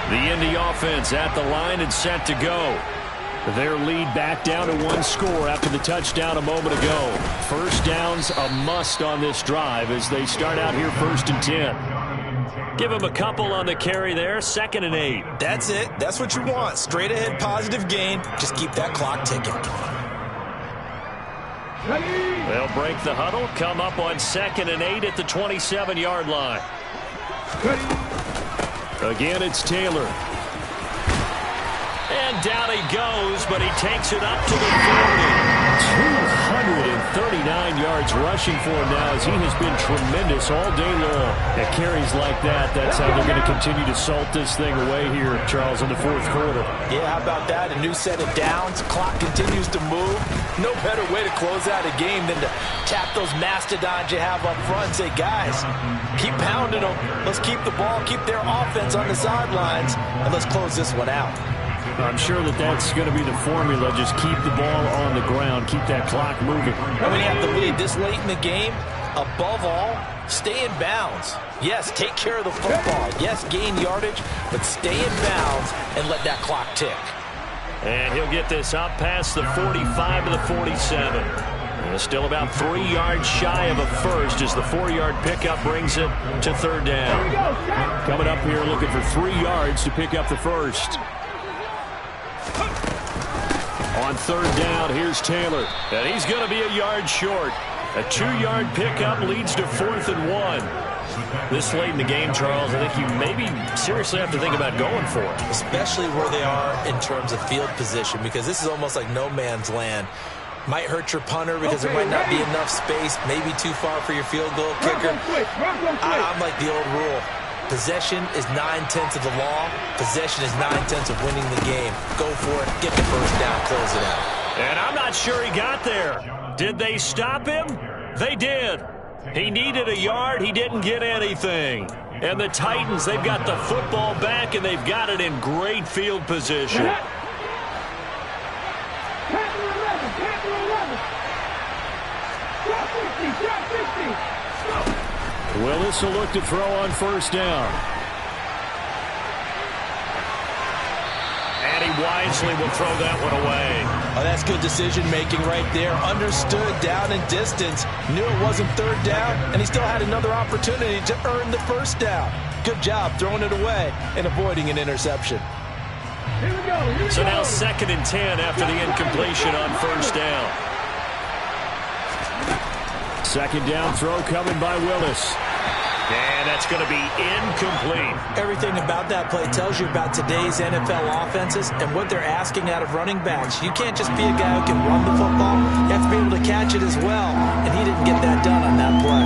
The Indy offense at the line and set to go. Their lead back down to 1 score after the touchdown a moment ago. First down's a must on this drive as they start out here 1st and 10. Give him a couple on the carry there, 2nd and 8. That's it. That's what you want. Straight ahead, positive gain. Just keep that clock ticking. They'll break the huddle, come up on 2nd and 8 at the 27-yard line. Again, it's Taylor. And down he goes, but he takes it up to the 40. 239 yards rushing for him now as he has been tremendous all day long. At carries like that, that's how they're going to continue to salt this thing away here, Charles, in the fourth quarter. Yeah, how about that? A new set of downs. Clock continues to move. No better way to close out a game than to tap those mastodons you have up front and say, guys, keep pounding them. Let's keep the ball, keep their offense on the sidelines, and let's close this one out. I'm sure that that's going to be the formula. Just keep the ball on the ground. Keep that clock moving. And when you have the lead this late in the game, above all, stay in bounds. Yes, take care of the football. Yes, gain yardage, but stay in bounds and let that clock tick. And he'll get this up past the 45 to the 47. And still about 3 yards shy of a first as the 4-yard pickup brings it to 3rd down. Coming up here looking for 3 yards to pick up the first. On 3rd down, here's Taylor. And he's going to be a yard short. A 2-yard pickup leads to 4th and 1. This late in the game, Charles, I think you maybe seriously have to think about going for it. Especially where they are in terms of field position, because this is almost like no man's land. Might hurt your punter because there might not be enough space, maybe too far for your field goal kicker. I'm like the old rule. Possession is 9/10 of the law. Possession is 9/10 of winning the game. Go for it. Get the first down. Close it out. And I'm not sure he got there. Did they stop him? They did. He needed a yard. He didn't get anything. And the Titans, they've got the football back, and they've got it in great field position. Willis will look to throw on first down. And he wisely will throw that one away. Oh, that's good decision-making right there. Understood down and distance. Knew it wasn't third down, and he still had another opportunity to earn the first down. Good job throwing it away and avoiding an interception. So now 2nd and 10 after the incompletion on first down. 2nd down throw coming by Willis. And that's going to be incomplete. Everything about that play tells you about today's NFL offenses and what they're asking out of running backs. You can't just be a guy who can run the football. You have to be able to catch it as well. And he didn't get that done on that play.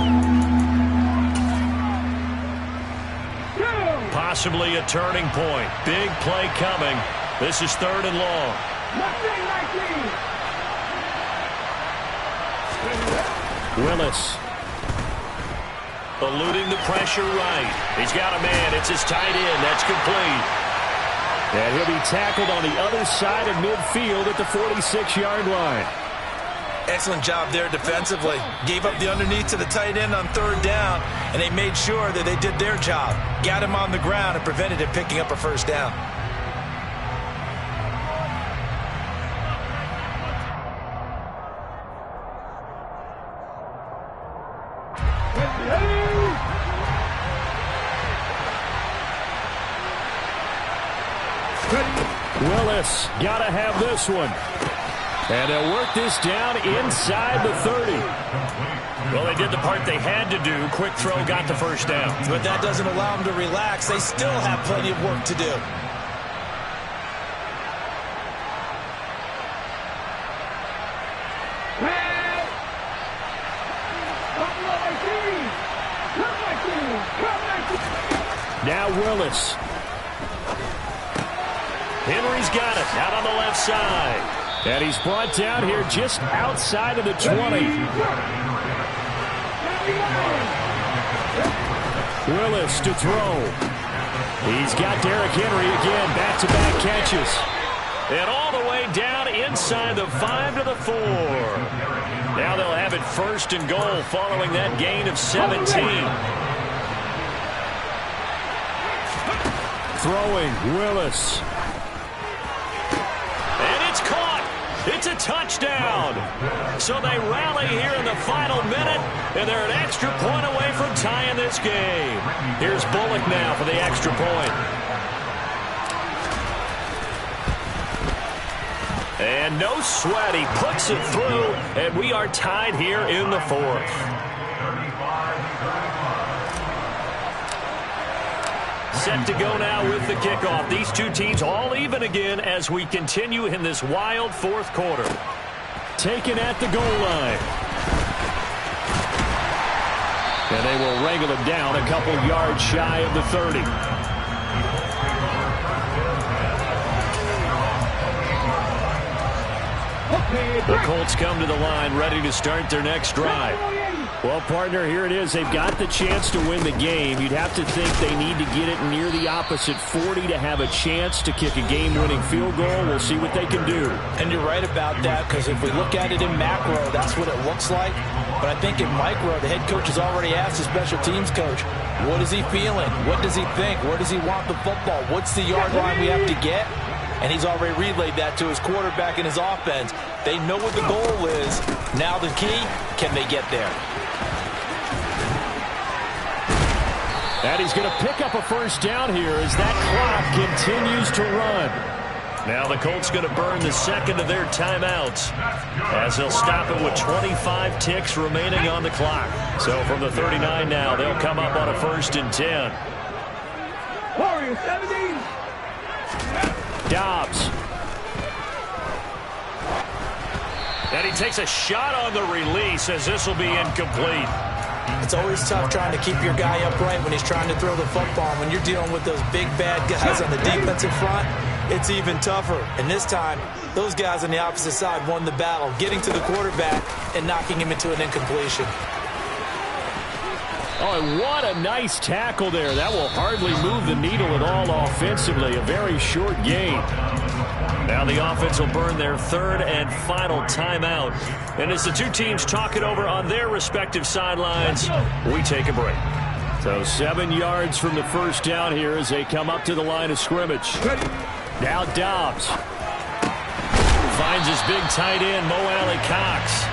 Possibly a turning point. Big play coming. This is 3rd and long. Willis. Eluding the pressure right. He's got a man. It's his tight end. That's complete. And he'll be tackled on the other side of midfield at the 46-yard line. Excellent job there defensively. Gave up the underneath to the tight end on 3rd down, and they made sure that they did their job. Got him on the ground and prevented him picking up a first down. Willis got to have this one. And they'll work this down inside the 30. Well, they did the part they had to do. Quick throw got the first down. But that doesn't allow them to relax. They still have plenty of work to do. Now Willis. Henry's got it out on the left side. And he's brought down here just outside of the 20. Willis to throw. He's got Derrick Henry again. Back-to-back catches. And all the way down inside the 5 to the 4. Now they'll have it 1st and goal following that gain of 17. Throwing Willis. It's caught. It's a touchdown. So they rally here in the final minute, and they're an extra point away from tying this game. Here's Bullock now for the extra point. And no sweat. He puts it through, and we are tied here in the 4th. Set to go now with the kickoff. These two teams all even again as we continue in this wild 4th quarter. Taken at the goal line. And they will wrangle him down a couple yards shy of the 30. The Colts come to the line ready to start their next drive. Well, partner, here it is. They've got the chance to win the game. You'd have to think they need to get it near the opposite 40 to have a chance to kick a game-winning field goal. We'll see what they can do. And you're right about that, because if we look at it in macro, that's what it looks like. But I think in micro, the head coach has already asked the special teams coach, what is he feeling? What does he think? Where does he want the football? What's the yard line we have to get? And he's already relayed that to his quarterback and his offense. They know what the goal is. Now the key, can they get there? And he's going to pick up a first down here as that clock continues to run. Now the Colts going to burn the 2nd of their timeouts as they'll stop it with 25 ticks remaining on the clock. So from the 39 now, they'll come up on a 1st and 10. Warriors 17. Dobbs. And he takes a shot on the release as this will be incomplete. It's always tough trying to keep your guy upright when he's trying to throw the football. When you're dealing with those big, bad guys on the defensive front, it's even tougher. And this time, those guys on the opposite side won the battle, getting to the quarterback and knocking him into an incompletion. Oh, and what a nice tackle there. That will hardly move the needle at all offensively. A very short game. Now the offense will burn their third and final timeout. And as the two teams talk it over on their respective sidelines, we take a break. So 7 yards from the first down here as they come up to the line of scrimmage. Now Dobbs finds his big tight end, Mo Alley-Cox.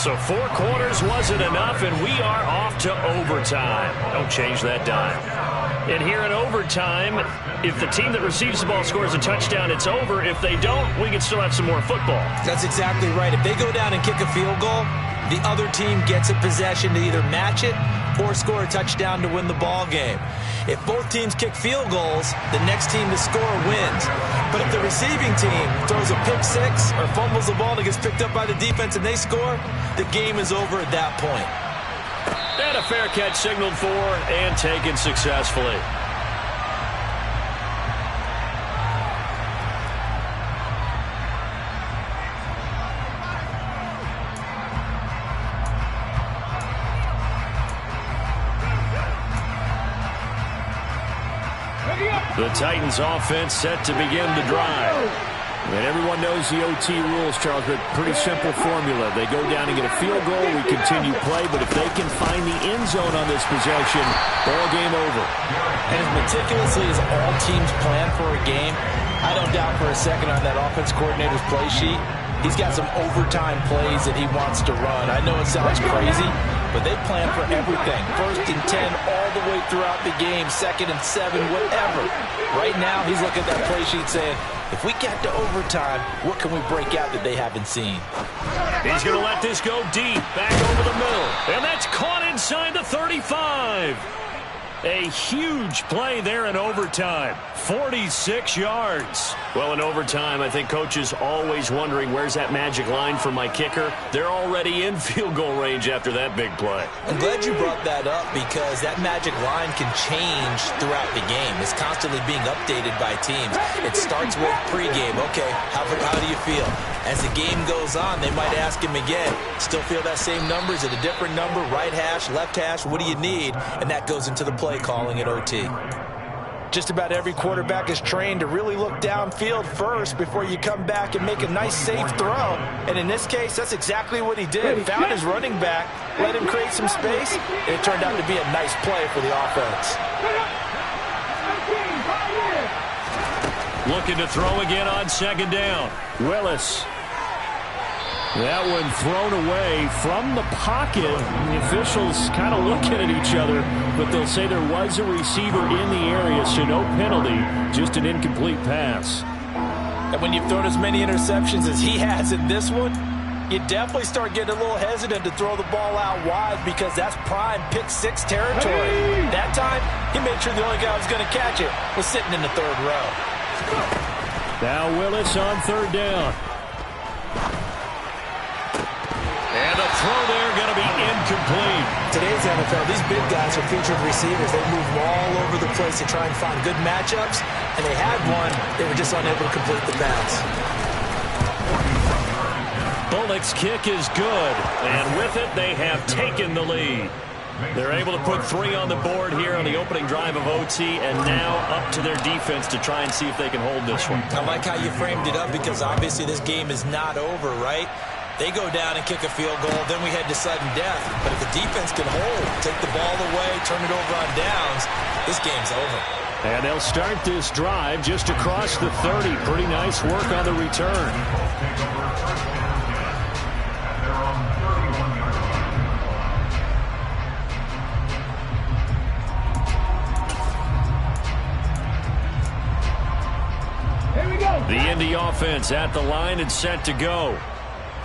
So 4 quarters wasn't enough, and we are off to overtime. Don't change that dime. And here in overtime, if the team that receives the ball scores a touchdown, it's over. If they don't, we can still have some more football. That's exactly right. If they go down and kick a field goal, the other team gets a possession to either match it or score a touchdown to win the ball game. If both teams kick field goals, the next team to score wins. But if the receiving team throws a pick six or fumbles the ball and gets picked up by the defense and they score, the game is over at that point. And a fair catch signaled for and taken successfully. The Titans offense set to begin the drive. And everyone knows the OT rules, Charles, but pretty simple formula. They go down and get a field goal, we continue play, but if they can find the end zone on this possession, ball game over. And as meticulously as all teams plan for a game, I don't doubt for a second on that offense coordinator's play sheet, he's got some overtime plays that he wants to run. I know it sounds crazy, but they plan for everything. 1st and 10 all the way throughout the game, 2nd and 7, whatever. Right now, he's looking at that play sheet saying, if we get to overtime, what can we break out that they haven't seen? He's going to let this go deep, back over the middle. And that's caught inside the 35. A huge play there in overtime. 46 yards. Well, in overtime, I think coaches always wondering, where's that magic line for my kicker? They're already in field goal range after that big play. I'm glad you brought that up because that magic line can change throughout the game. It's constantly being updated by teams. It starts with pregame. Okay, how do you feel? As the game goes on, they might ask him again, still feel that same number? Is it a different number? Right hash, left hash, what do you need? And that goes into the play calling at OT. Just about every quarterback is trained to really look downfield first before you come back and make a nice, safe throw. And in this case, that's exactly what he did. Found his running back, let him create some space, and it turned out to be a nice play for the offense. Looking to throw again on 2nd down. Willis. That one thrown away from the pocket. The officials kind of looking at each other, but they'll say there was a receiver in the area, so no penalty, just an incomplete pass. And when you've thrown as many interceptions as he has in this one, you definitely start getting a little hesitant to throw the ball out wide because that's prime pick six territory. That time, he made sure the only guy who was going to catch it was sitting in the 3rd row. Now Willis on 3rd down. And the throw there going to be incomplete. Today's NFL, these big guys are featured receivers. They move all over the place to try and find good matchups, and they had one. They were just unable to complete the pass. Bullock's kick is good, and with it, they have taken the lead. They're able to put 3 on the board here on the opening drive of OT, and now up to their defense to try and see if they can hold this one. I like how you framed it up because obviously this game is not over, right? They go down and kick a field goal, then we head to sudden death. But if the defense can hold, take the ball away, turn it over on downs, this game's over. And they'll start this drive just across the 30. Pretty nice work on the return. The Indy offense at the line and set to go.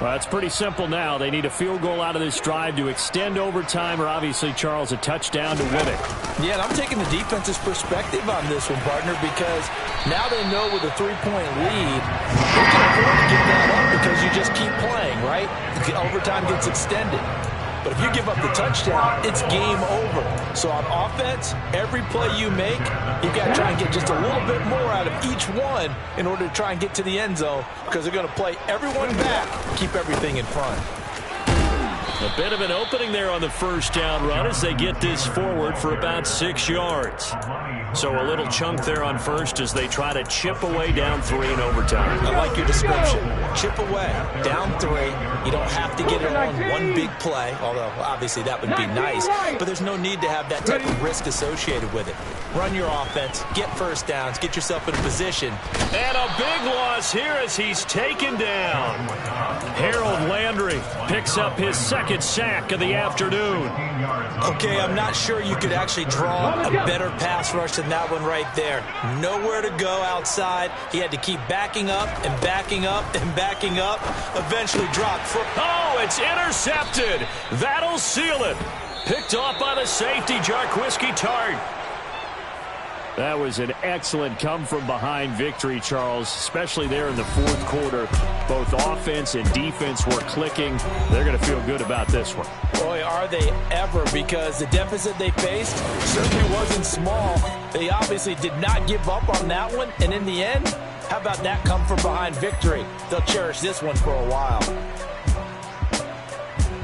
Well, it's pretty simple now. They need a field goal out of this drive to extend overtime, or obviously, Charles, a touchdown to win it. Yeah, and I'm taking the defense's perspective on this one, partner, because now they know with a 3-point lead, they can afford to give that up because you just keep playing, right? The overtime gets extended. But if you give up the touchdown, it's game over. So on offense, every play you make, you've got to try and get just a little bit more out of each one in order to try and get to the end zone, because they're going to play everyone back, keep everything in front. A bit of an opening there on the first down run as they get this forward for about 6 yards. So a little chunk there on first as they try to chip away down 3 in overtime. I like your description. Chip away, down 3. You don't have to get it on one big play, although obviously that would be nice. But there's no need to have that type of risk associated with it. Run your offense, get first downs, get yourself in a position. And a big loss here as he's taken down. Harold Landry picks up his second sack of the afternoon. Okay, I'm not sure you could actually draw a better pass rush than that one right there. Nowhere to go outside. He had to keep backing up and backing up and backing up. Eventually dropped. Oh, it's intercepted. That'll seal it. Picked off by the safety, Jarquiski Tart. That was an excellent come-from-behind victory, Charles, especially there in the fourth quarter. Both offense and defense were clicking. They're going to feel good about this one. Boy, are they ever, because the deficit they faced certainly wasn't small. They obviously did not give up on that one, and in the end, how about that come-from-behind victory? They'll cherish this one for a while.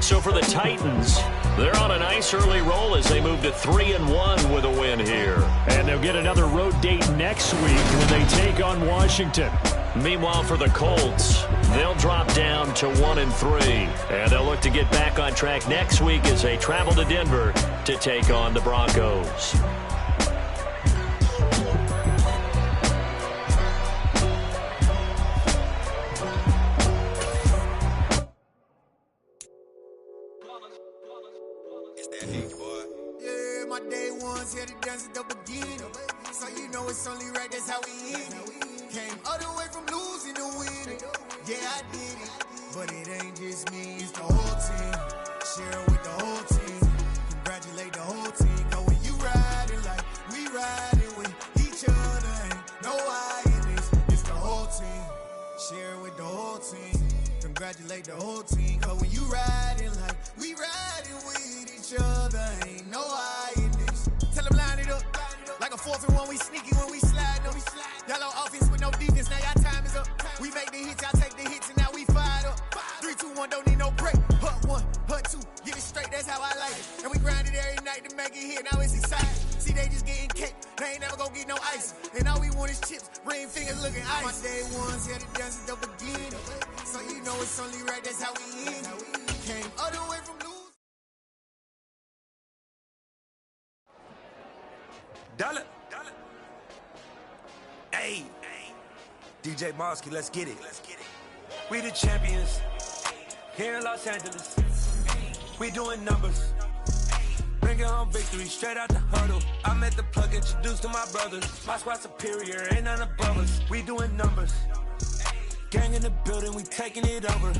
So for the Titans, they're on a nice early roll as they move to 3-1 with a win here. And they'll get another road date next week when they take on Washington. Meanwhile, for the Colts, they'll drop down to 1-3. And they'll look to get back on track next week as they travel to Denver to take on the Broncos. Yeah, my day ones here to dance at the beginning. So you know it's only right, that's how we end it. Came all the way from losing to winning. Yeah, I did it. But it ain't just me, it's the whole team. Share it with the whole team. Congratulate the whole team. Cause when you riding like we riding with each other, ain't no I in this. It's the whole team. Share it with the whole team. Congratulate the whole team. Cause when you riding like we riding with each other, ain't no I in this. Tell them line it up. Like a 4th and 1, we sneaky when we slide them. Y'all on offense with no defense, now y'all time is up. We make the hits, y'all take the hits, and now we fired up. 3, 2, 1, don't need no break. Hut 1, hut 2, get it straight, that's how I like it. And we grind it every night to make it hit, now it's exciting. See, they just getting cake, they ain't never gonna get no ice. And all we want is chips, ring fingers looking ice. My day ones here to dance at the beginning. So you know it's only right, that's how we end it. Came all the way from losing. Dollar. Hey, DJ Mosky, let's get it. We the champions here in Los Angeles. We doing numbers. Bringing home victory straight out the huddle. I met the plug, introduced to my brothers. My squad superior, ain't none above us. We doing numbers. Gang in the building, we taking it over.